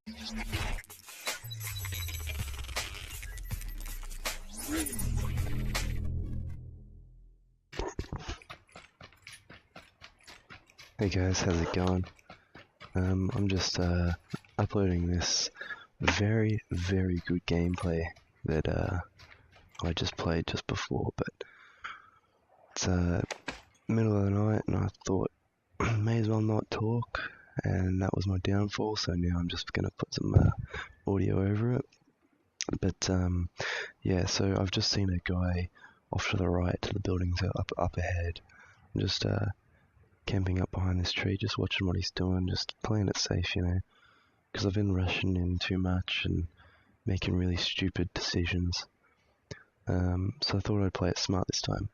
Hey guys, how's it going? I'm just uploading this very good gameplay that I just played just before, but it's middle of the night and I thought may as well not talk, and that was my downfall, so now I'm just gonna put some audio over it. But yeah, so I've just seen a guy off to the right to the buildings up ahead. I'm just camping up behind this tree, just watching what he's doing, just playing it safe, you know, because I've been rushing in too much and making really stupid decisions. So I thought I'd play it smart this time.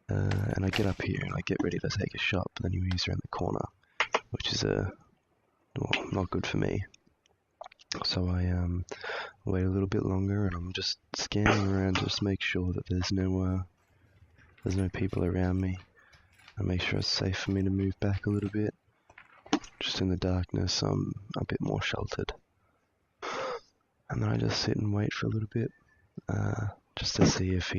And I get up here and I get ready to take a shot, but then he moves around the corner, which is well, not good for me. So I wait a little bit longer, and I'm just scanning around to just make sure that there's no people around me. And make sure it's safe for me to move back a little bit. Just in the darkness, I'm a bit more sheltered. And then I just sit and wait for a little bit, just to see if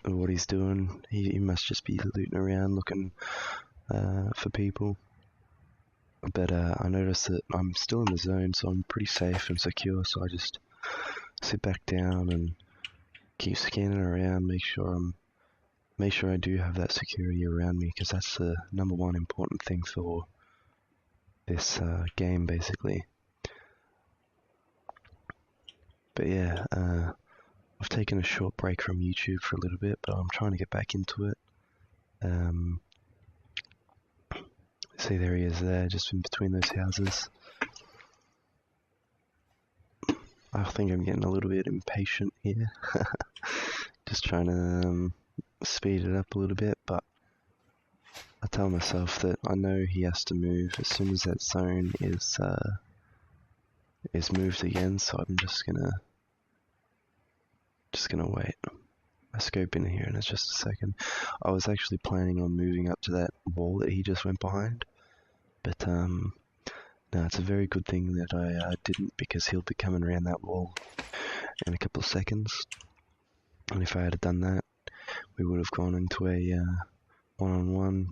what he's doing. He must just be looting around, looking for people. But I notice that I'm still in the zone, so I'm pretty safe and secure. So I just sit back down and keep scanning around, make sure I do have that security around me, because that's the number one important thing for this game, basically. But yeah, I've taken a short break from YouTube for a little bit, but I'm trying to get back into it. See, there he is there, just in between those houses. I think I'm getting a little bit impatient here. Just trying to speed it up a little bit, but I tell myself that I know he has to move as soon as that zone is moved again, so I'm just gonna wait. I scope in here and it's just a second. I was actually planning on moving up to that wall that he just went behind, but no, it's a very good thing that I didn't, because he'll be coming around that wall in a couple of seconds, and if I had done that, we would have gone into a one-on-one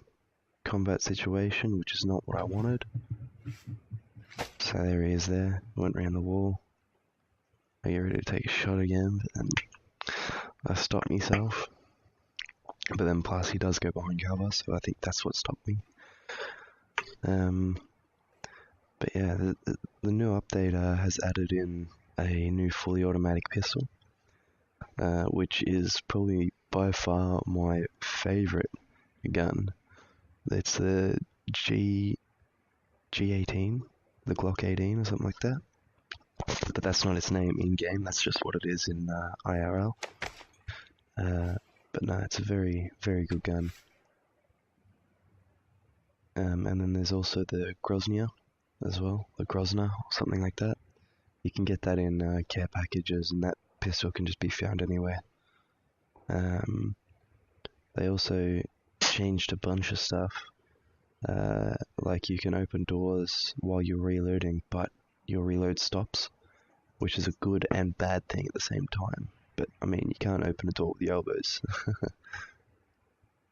combat situation, which is not what I wanted. So there he is there, went around the wall. I get ready to take a shot again, but then I stopped myself. But then plus he does go behind cover, so I think that's what stopped me. But yeah, the new update has added in a new fully automatic pistol, which is probably by far my favorite gun. It's the G18, the Glock 18 or something like that. But that's not its name in game, that's just what it is in IRL. But no, it's a very good gun. And then there's also the Groznya as well, the Grozna, or something like that. You can get that in care packages, and that pistol can just be found anywhere. They also changed a bunch of stuff, like you can open doors while you're reloading, but your reload stops, which is a good and bad thing at the same time. But I mean, you can't open a door with your elbows.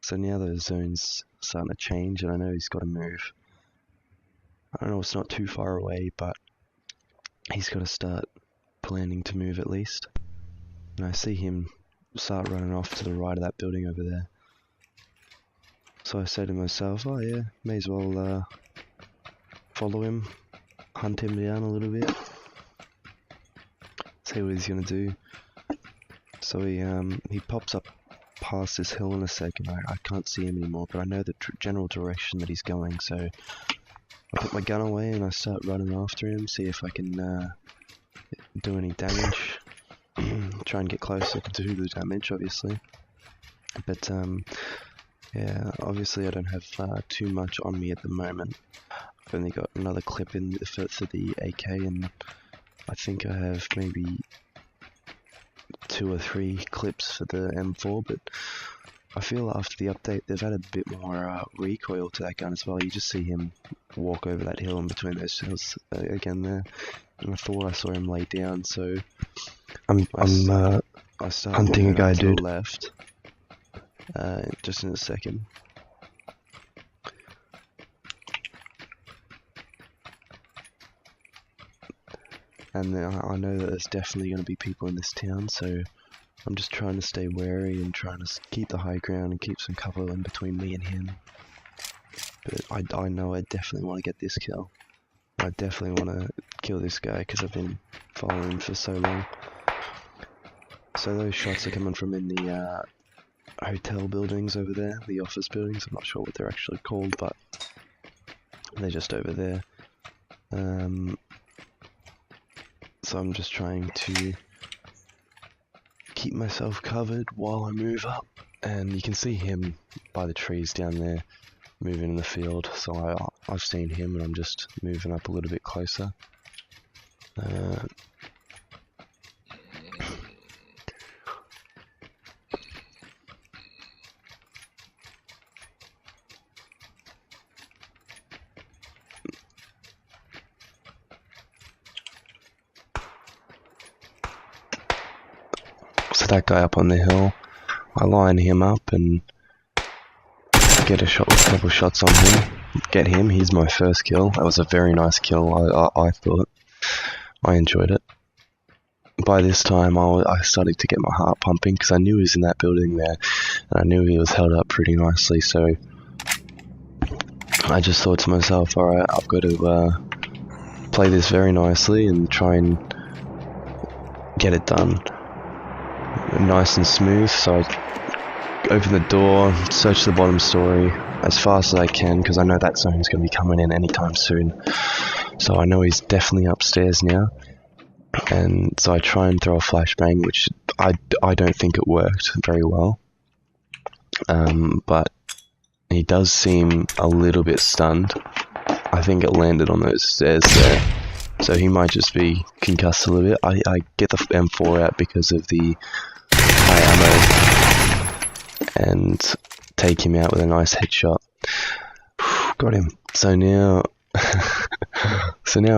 So now those zones are starting to change, and I know he's got to move. I know it's not too far away, but he's got to start planning to move at least. And I see him start running off to the right of that building over there. So I say to myself, oh yeah, may as well follow him, hunt him down a little bit, see what he's gonna do. So he pops up past this hill in a second. I can't see him anymore, but I know the general direction that he's going, so I put my gun away and I start running after him, see if I can do any damage. Try and get closer to do the damage, obviously. But yeah, obviously I don't have too much on me at the moment. I've only got another clip in for the AK, and I think I have maybe 2 or 3 clips for the M4, but I feel after the update they've added a bit more recoil to that gun as well. You just see him walk over that hill in between those hills again there, and I thought I saw him lay down, so I started hunting a guy, to dude. the left, just in a second. And then I know that there's definitely going to be people in this town, so I'm just trying to stay wary and trying to keep the high ground and keep some cover in between me and him. But I know I definitely want to get this kill. I definitely want to kill this guy because I've been following him for so long. So those shots are coming from in the hotel buildings over there, the office buildings. I'm not sure what they're actually called, but they're just over there. So I'm just trying to keep myself covered while I move up, and you can see him by the trees down there moving in the field, so I've seen him and I'm just moving up a little bit closer. So that guy up on the hill, I line him up and get a couple shots on him, get him. He's my first kill. That was a very nice kill. I thought. I enjoyed it. By this time I started to get my heart pumping because I knew he was in that building there, and I knew he was held up pretty nicely, so I just thought to myself, alright, I've got to play this very nicely and try and get it done nice and smooth. So I open the door, search the bottom story as fast as I can because I know that zone's going to be coming in anytime soon. So I know he's definitely upstairs now, and so I try and throw a flashbang, which I don't think it worked very well. But he does seem a little bit stunned. I think it landed on those stairs there, so he might just be concussed a little bit. I get the M4 out because of the high ammo and take him out with a nice headshot. Got him. So now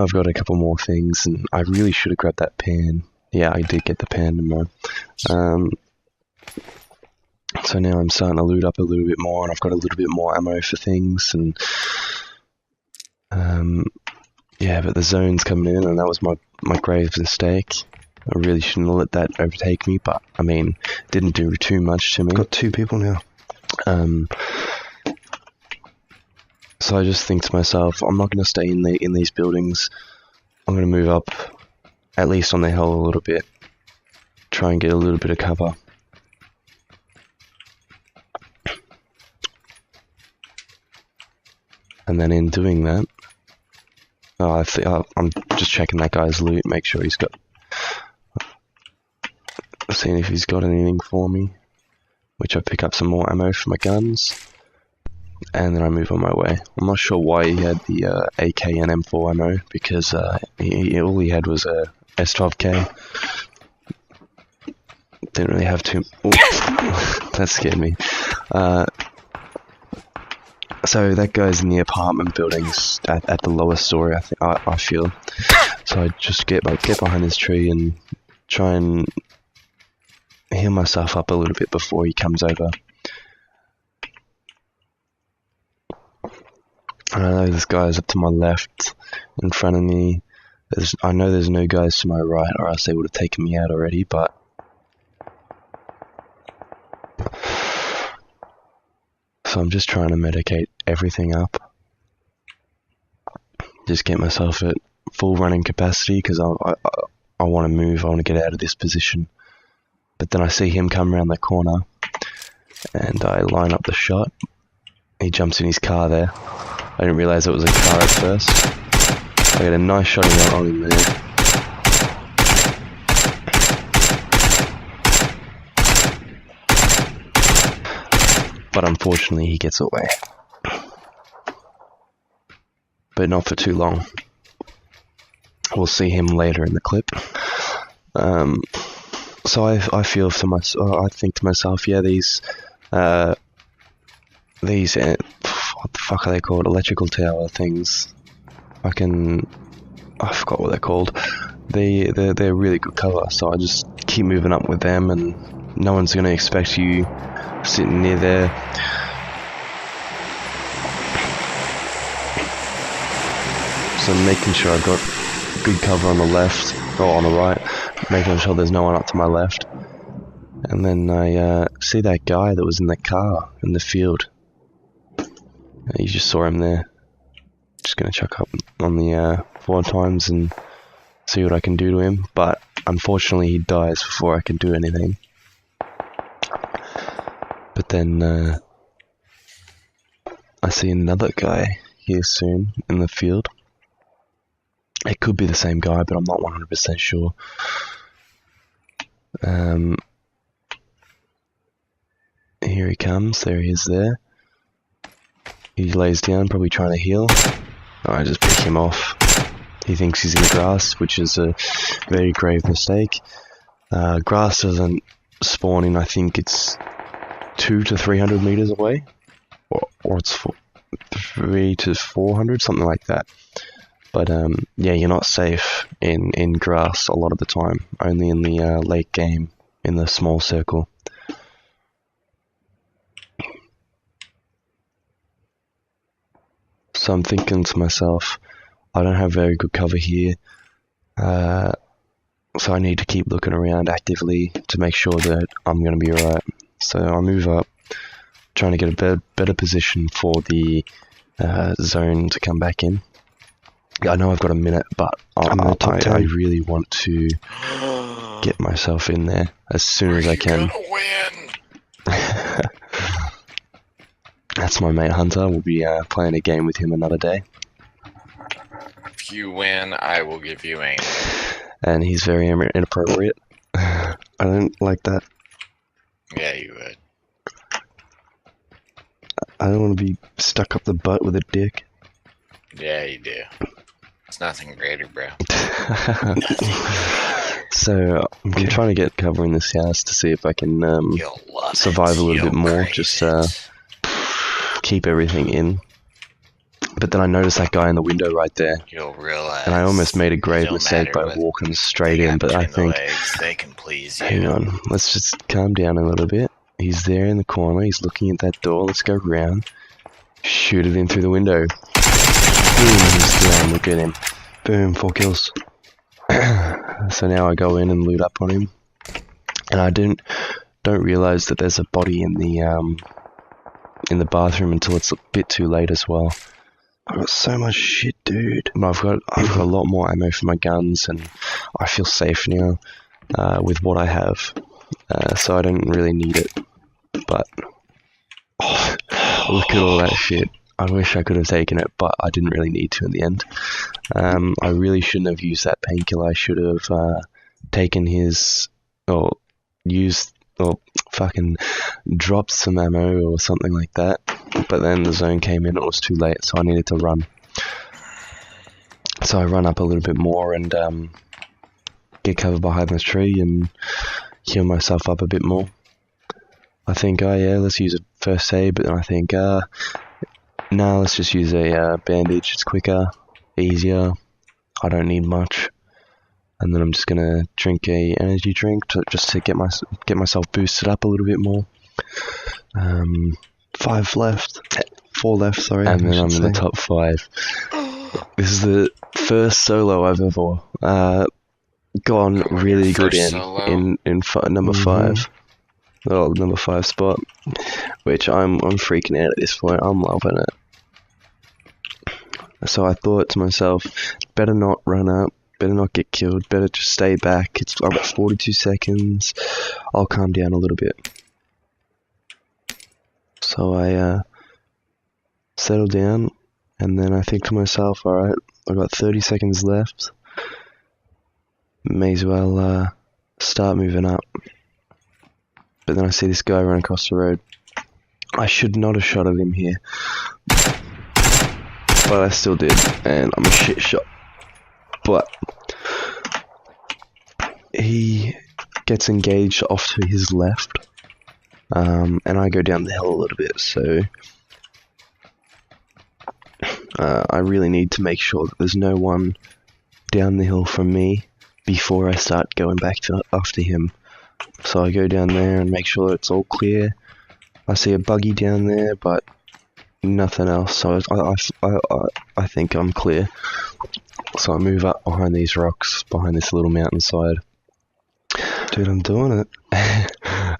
I've got a couple more things, and I really should have grabbed that pan. Yeah, I did get the pan tomorrow. So now I'm starting to loot up a little bit more, and I've got a little bit more ammo for things, and yeah, but the zone's coming in, and that was my grave mistake. I really shouldn't have let that overtake me, but I mean, didn't do too much to me. Got 2 people now. So I just think to myself, I'm not going to stay in these buildings. I'm going to move up, at least on the hill a little bit, try and get a little bit of cover. And then in doing that, I'm just checking that guy's loot, make sure he's got, seeing if he's got anything for me, which I pick up some more ammo for my guns, and then I move on my way. I'm not sure why he had the AK and M4 ammo, because all he had was a S12K. Didn't really have too. That scared me. So that guy's in the apartment buildings at the lower story. I feel. So I just get behind this tree and try and heal myself up a little bit before he comes over. And I know this guy's up to my left, in front of me. I know there's no guys to my right, or else they would have taken me out already, but so I'm just trying to medicate everything up. Just get myself at full running capacity, because I want to move, I want to get out of this position. But then I see him come around the corner, and I line up the shot. He jumps in his car there. I didn't realise it was a car at first. I get a nice shot on him there. But unfortunately he gets away. But not for too long. We'll see him later in the clip. So I feel to myself, I think to myself, yeah, these these what the fuck are they called? Electrical tower things. I forgot what they're called. They're really good cover, so I just keep moving up with them, and no one's gonna expect you sitting near there. So I'm making sure I've got good cover on the left, or on the right, making sure there's no one up to my left. And then I see that guy that was in the car in the field. You just saw him there. Just gonna chuck up on the 4 times and see what I can do to him, but unfortunately he dies before I can do anything. But then I see another guy here soon in the field. It could be the same guy, but I'm not 100% sure. Here he comes. There he is there. He lays down, probably trying to heal. I just pick him off. He thinks he's in the grass, which is a very grave mistake. Grass doesn't spawn in, I think it's 200 to 300 meters away. Or it's 300 to 400, something like that. But yeah, you're not safe in grass a lot of the time. Only in the late game, in the small circle. So I'm thinking to myself, I don't have very good cover here, so I need to keep looking around actively to make sure that I'm going to be alright. So I move up, trying to get a better position for the zone to come back in. I know I've got a minute, but I really want to get myself in there as soon as I can. Win. That's my mate Hunter. We'll be playing a game with him another day. If you win, I will give you aim. And he's very inappropriate. I don't like that. Yeah, you would. I don't want to be stuck up the butt with a dick. Yeah, you do. It's nothing greater, bro. So I'm trying to get cover in this house to see if I can survive a little bit more. Just keep everything in. But then I noticed that guy in the window right there. You'll realize. And I almost made a grave mistake by walking straight in. But I think, they can please you. hang on, let's just calm down a little bit. He's there in the corner. He's looking at that door. Let's go round. Shoot it in through the window. Boom, he's down. Look at him. Boom, 4 kills. So now I go in and loot up on him. And I don't realize that there's a body in the bathroom until it's a bit too late as well. I've got so much shit, dude. But I've got a lot more ammo for my guns, and I feel safe now with what I have. So I don't really need it. But look at all that shit. I wish I could have taken it, but I didn't really need to in the end. I really shouldn't have used that painkiller. I should have taken his, or used, or fucking dropped some ammo or something like that. But then the zone came in, it was too late, so I needed to run. So I run up a little bit more and get cover behind the tree and heal myself up a bit more. I think, yeah, let's use a first aid, but then I think, no, let's just use a bandage. It's quicker, easier. I don't need much. And then I'm just gonna drink a energy drink just to get myself boosted up a little bit more. 5 left, 4 left. Sorry, and then I'm in the top 5. This is the first solo I've ever gone really good in number 5. Oh, number 5 spot, which I'm freaking out at this point. I'm loving it. So I thought to myself, better not run up, better not get killed, better just stay back. I've got 42 seconds. I'll calm down a little bit. So I settle down, and then I think to myself, alright, I've got 30 seconds left. May as well start moving up. But then I see this guy run across the road. I should not have shot at him here, but I still did, and I'm a shit shot. But he gets engaged off to his left. and I go down the hill a little bit, so I really need to make sure that there's no one down the hill from me before I start going back after him. So I go down there and make sure it's all clear. I see a buggy down there, but nothing else, so I think I'm clear. So I move up behind these rocks, behind this little mountainside. Dude, I'm doing it.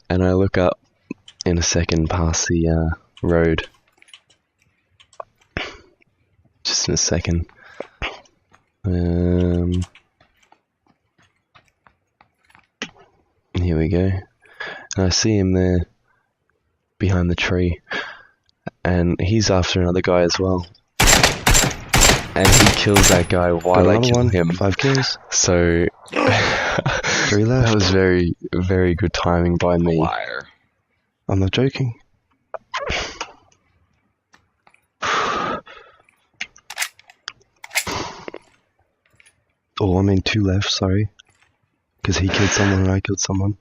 And I look up in a second past the road. Just in a second. Here we go. And I see him there behind the tree. And he's after another guy as well. And he kills that guy while I kill him. 5 kills. So 3 left. That was very, very good timing by me. Liar. I'm not joking. Oh, I mean 2 left, sorry. Because he killed someone and I killed someone.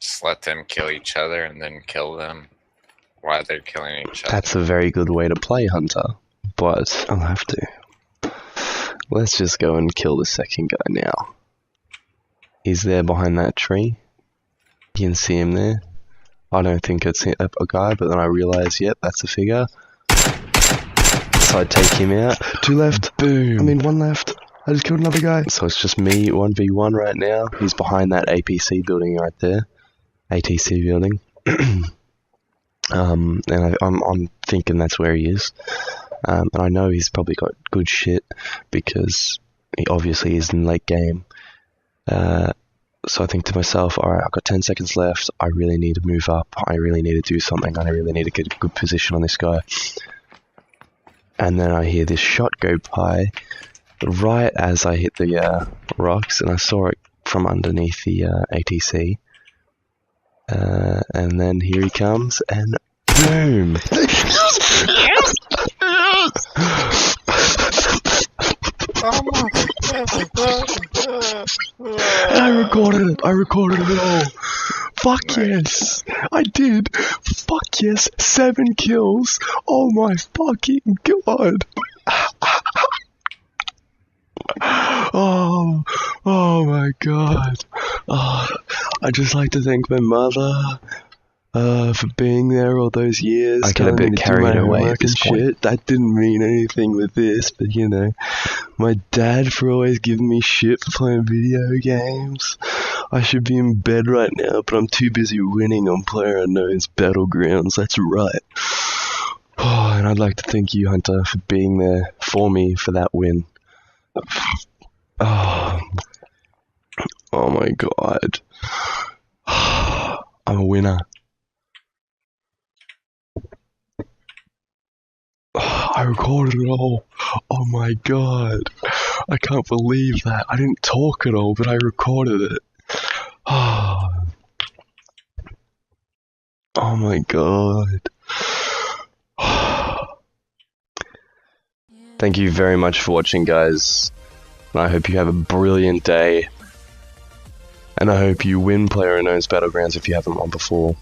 Just let them kill each other and then kill them while they're killing each other. That's a very good way to play, Hunter. But I'll have to. Let's just go and kill the second guy now. He's there behind that tree. You can see him there. I don't think it's a guy, but then I realize, yep, that's a figure. So I take him out. 2 left. Boom. I mean 1 left. I just killed another guy. So it's just me, 1v1 right now. He's behind that APC building right there. ATC building. And I'm thinking that's where he is. And I know he's probably got good shit because he obviously is in late game. So I think to myself, alright, I've got 10 seconds left. I really need to move up. I really need to do something. I really need to get a good position on this guy. And then I hear this shot go by right as I hit the rocks, and I saw it from underneath the ATC. And then here he comes, and boom! I recorded it all. Fuck yes, I did. Fuck yes, 7 kills. Oh my fucking god. Oh my god. I'd just like to thank my mother for being there all those years. I get a bit carried away at this point. That didn't mean anything with this, but you know, my dad for always giving me shit for playing video games. I should be in bed right now, but I'm too busy winning on PlayerUnknown's Battlegrounds. That's right. Oh, and I'd like to thank you, Hunter, for being there for me for that win. Oh my god. I'm a winner. I recorded it all. Oh my god. I can't believe that. I didn't talk at all, but I recorded it. Oh my god. Thank you very much for watching, guys. And I hope you have a brilliant day. And I hope you win PlayerUnknown's Battlegrounds if you haven't won before.